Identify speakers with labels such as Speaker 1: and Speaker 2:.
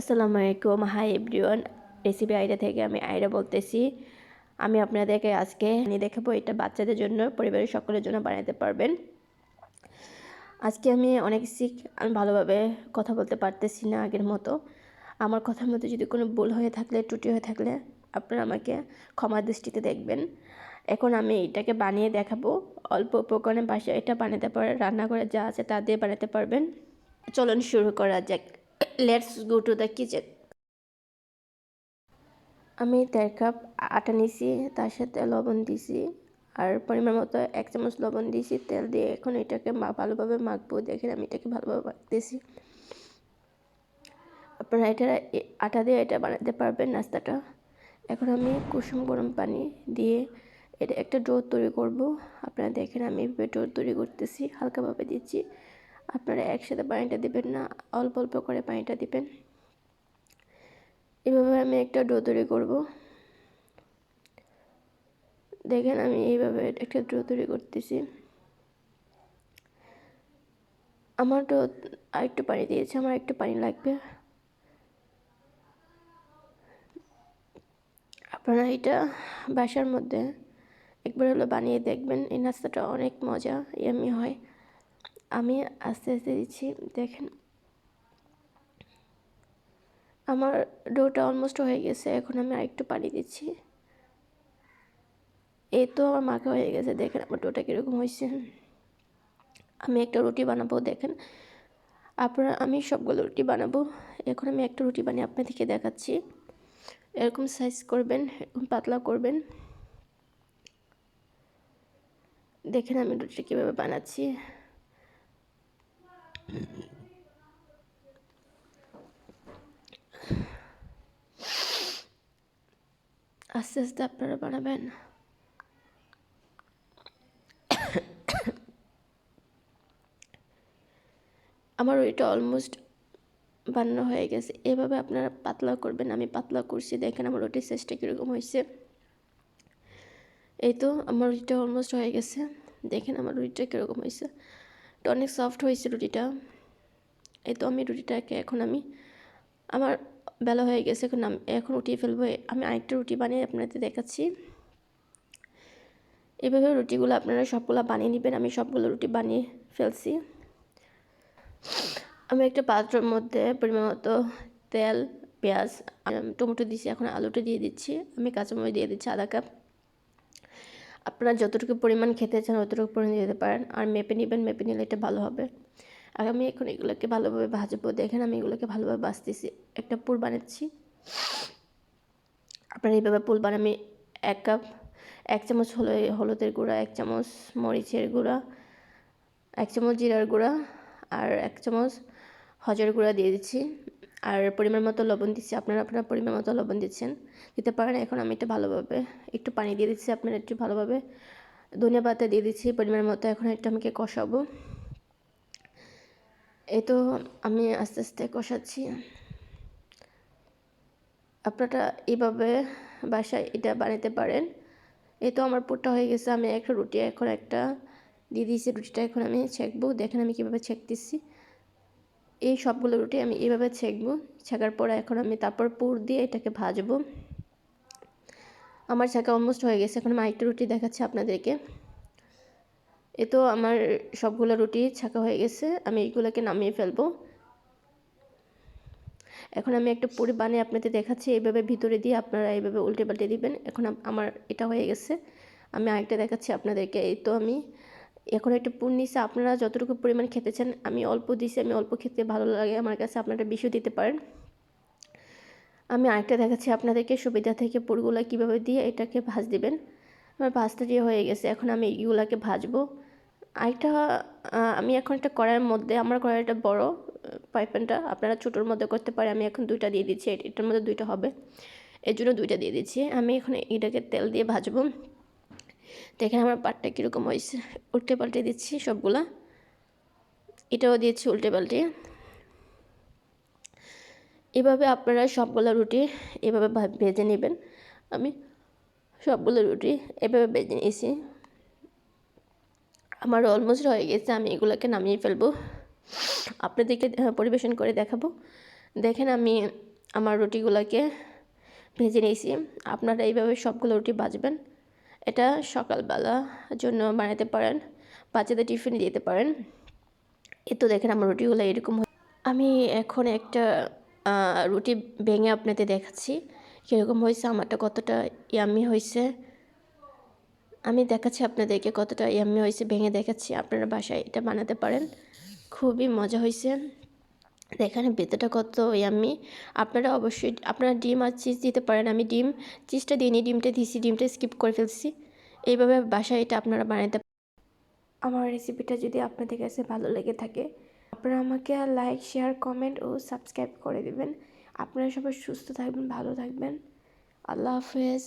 Speaker 1: আসসালামু আলাইকুম, hi everyone. Recipe idea থেকে আমি আইডিয়া বলতেছি। আমি আপনাদেরকে আজকে দেখাবো, এটা বাচ্চাদের জন্য, পরিবারের সকলের জন্য বানাতে পারবেন। আজকে আমি আমি ভালোভাবে কথা বলতে পারতেছি না আগের মতো। আমার কথার মধ্যে যদি কোনো ভুল হয়ে থাকলে, ত্রুটি হয়ে থাকলে আপনারা আমাকে ক্ষমা দৃষ্টিতে দেখবেন। এখন আমি এটাকে বানিয়ে দেখাবো। অল্প উপকরণে বাসায় এটা বানাতে পারে, রান্না করে যা আছে তা দিয়ে বানাতে পারবেন। চলুন শুরু করা যাক। Let's go to the kitchen. আমি 1.5 কাপ আটা নিয়েছি, তার সাথে লবণ দিয়েছি, আর পরিমাণ মতো 1 চামচ লবণ দিয়েছি, তেল দিয়ে এখন এটাকে ভালোভাবে মাখবো। দেখেন আমি এটাকে ভালোভাবে মাখতেছি। আপনারা এটা আটা দিয়ে এটা বানাতে পারবেন নাস্তাটা। এখন আমি কুসুম গরম পানি দিয়ে এটা একটা ডো তৈরি করব। আপনারা দেখেন আমি এভাবে ডো তৈরি করতেছি, হালকাভাবে দিচ্ছি। আপনারা একসাথে পানিটা দিবেন না, অল্প অল্প করে পানিটা দিবেন। এভাবে আমি একটা ডো তৈরি করব। দেখেন আমি এইভাবে একটা ডো তৈরি করতেছি। আমার ডো আরেকটু পানি দিয়েছে, আমার একটু পানি লাগবে। আপনারা এটা বাসার মধ্যে একবার হলো বানিয়ে দেখবেন। এই নাস্তাটা অনেক মজা, ইয়ামি হয়। আমি আস্তে আস্তে দিচ্ছি। দেখেন আমার ডোটা অলমোস্ট হয়ে গেছে, এখন আমি আরেকটু পানি দিচ্ছি। এই তো আমার মাখা হয়ে গেছে। দেখেন আমার ডোটা কীরকম হয়েছে। আমি একটা রুটি বানাবো। দেখেন আমি সবগুলো রুটি বানাবো। এখন আমি একটা রুটি বানিয়ে আপনাদেরকে দেখাচ্ছি। এরকম সাইজ করবেন, এরকম পাতলা করবেন। দেখেন আমি রুটিটা কীভাবে বানাচ্ছি। আস্তে আস্তে আপনারা বানাবেন। আমার ওইটা অলমোস্ট বানানো হয়ে গেছে। এভাবে আপনারা পাতলা করবেন। আমি পাতলা করছি। দেখেন আমার রুটির সাইজটা কীরকম হয়েছে। এই তো আমার রুটিটা অলমোস্ট হয়ে গেছে। দেখেন আমার রুটিটা কীরকম হয়েছে। এটা অনেক সফট হয়েছে রুটিটা। এই তো আমি রুটিটাকে এখন আমার বেলা হয়ে গেছে, এখন উঠিয়ে ফেলবো। আমি আরেকটা রুটি বানিয়ে আপনাদের দেখাচ্ছি। এভাবে রুটিগুলো আপনারা সবগুলো বানিয়ে নেবেন। আমি সবগুলো রুটি বানিয়ে ফেলছি। আমি একটা পাত্রের মধ্যে পরিমাণ মতো তেল, পেঁয়াজ, টমেটো দিয়েছি। এখন আলুটা দিয়ে দিচ্ছি। আমি কাঁচামরিচ দিয়ে দিচ্ছি আধা কাপ। আপনারা যতটুকু পরিমাণ খেতে চান অতটুকু পরিমাণ দিতে পারেন, আর মেপে নেবেন। মেপে নিলে এটা ভালো হবে। আর আমি এখন এগুলোকে ভালোভাবে ভাজবো। দেখেন আমি এগুলোকে ভালোভাবে ভাজতেছি। একটা পুর বানাচ্ছি। আপনারা এইভাবে পুর বানান। আমি 1 কাপ 1 চামচ হলুদের গুঁড়া, 1 চামচ মরিচের গুঁড়া, 1 চামচ জিরার গুঁড়া, আর 1 চামচ হজের গুঁড়া দিয়ে দিচ্ছি। আর পরিমাণ মতো লবণ দিচ্ছি। আপনারা আপনার পরিমাণ মতো লবণ দিতে পারেন। এখন আমি এটা ভালোভাবে একটু পানি দিয়ে দিচ্ছি। আপনারা একটু ভালোভাবে ধনিয়া পাতা দিয়ে দিচ্ছি পরিমাণ মতো। এখন একটু আমাকে কষাবো। এই তো আমি আস্তে আস্তে কষাচ্ছি। আপনারা এইভাবে বাসায় এটা বানাতে পারেন। এই তো আমার পুরটা হয়ে গেছে। আমি একটা রুটি এখন একটা দিয়ে দিয়েছি। রুটিটা এখন আমি ছেঁকবো। দেখেন আমি কীভাবে ছেঁকতেছি। এই সবগুলো রুটি আমি এইভাবে ছেঁকবো। ছেঁকার পরে এখন আমি তারপর পুর দিয়ে এটাকে ভাজবো। আমার ছেঁকা অলমোস্ট হয়ে গেছে। এখন আমি আরেকটা রুটি দেখাচ্ছি আপনাদেরকে। এ তো আমার সবগুলো রুটি ছেঁকা হয়ে গেছে। আমি এইগুলোকে নামিয়ে ফেলবো। এখন আমি একটা পুরি বানিয়ে আপনাদের দেখাচ্ছি। এইভাবে ভিতরে দিয়ে আপনারা এইভাবে উল্টে পাল্টে দিবেন। এখন আমার এটা হয়ে গেছে। আমি আরেকটা দেখাচ্ছি আপনাদেরকে। এই তো আমি এখন একটা পুর নিয়েছি। আপনারা যতটুকু পরিমাণ খেতে চান, আমি অল্প দিয়েছি। আমি অল্প খেতে ভালো লাগে আমার কাছে। আপনারা বেশিও দিতে পারেন। আমি আরেকটা দেখাচ্ছি আপনাদেরকে সুবিধা থেকে পুরগুলো কীভাবে দিয়ে এটাকে ভাজ দিবেন। আমার ভাজটা দিয়ে হয়ে গেছে। এখন আমি এইগুলাকে ভাজবো। আরেকটা আমি এখন একটা কড়াইয়ের মধ্যে, আমার কড়াইটা বড় ফ্রাই প্যানটা, আপনারা ছোটোর মধ্যে করতে পারেন। আমি এখন 2টা দিয়ে দিচ্ছি। এটার মধ্যে 2টা হবে, এর জন্য 2টা দিয়ে দিচ্ছি। আমি এখন এটাকে তেল দিয়ে ভাজবো। দেখেন আমার পাটটা কীরকম হয়েছে। উল্টে পাল্টে দিচ্ছি সবগুলা। এটাও দিয়েছি উল্টে পাল্টে। এভাবে আপনারা সবগুলো রুটি এভাবে ভেজে নেবেন। আমি সবগুলো রুটি এভাবে ভেজে নিয়েছি। আমার অলমোস্ট হয়ে গেছে। আমি এগুলোকে নামিয়ে ফেলবো, আপনাদেরকে পরিবেশন করে দেখাবো। দেখেন আমি আমার রুটিগুলোকে ভেজে নিয়েছি। আপনারা এইভাবে সবগুলো রুটি ভাজবেন। এটা সকালবেলার জন্য বানাতে পারেন, বাচ্চাদের টিফিনে দিতে পারেন। এই তো দেখেন আমার রুটিগুলো এরকম। আমি এখন একটা রুটি ভেঙে আপনাদের দেখাচ্ছি কীরকম হয়েছে, আমারটা কতটা ইয়াম্মি হয়েছে। আমি দেখাচ্ছি আপনাদেরকে কতটা ইয়াম্মি হয়েছে, ভেঙে দেখাচ্ছি। আপনারা বাসায় এটা বানাতে পারেন, খুবই মজা হয়েছে। দেখেন ভেতরটা কত ইয়াম্মি। আপনারা অবশ্যই আপনারা ডিম আর চিজ দিতে পারেন। আমি চিজটা দিইনি, ডিমটা দিয়েছি, ডিমটা স্কিপ করে ফেলছি। এইভাবে বাসায় এটা আপনারা বানাতে। আমার রেসিপিটা যদি আপনাদের কাছে ভালো লেগে থাকে, আপনারা আমাকে লাইক, শেয়ার, কমেন্ট ও সাবস্ক্রাইব করে দেবেন। আপনারা সবাই সুস্থ থাকবেন, ভালো থাকবেন। আল্লাহ হাফেজ।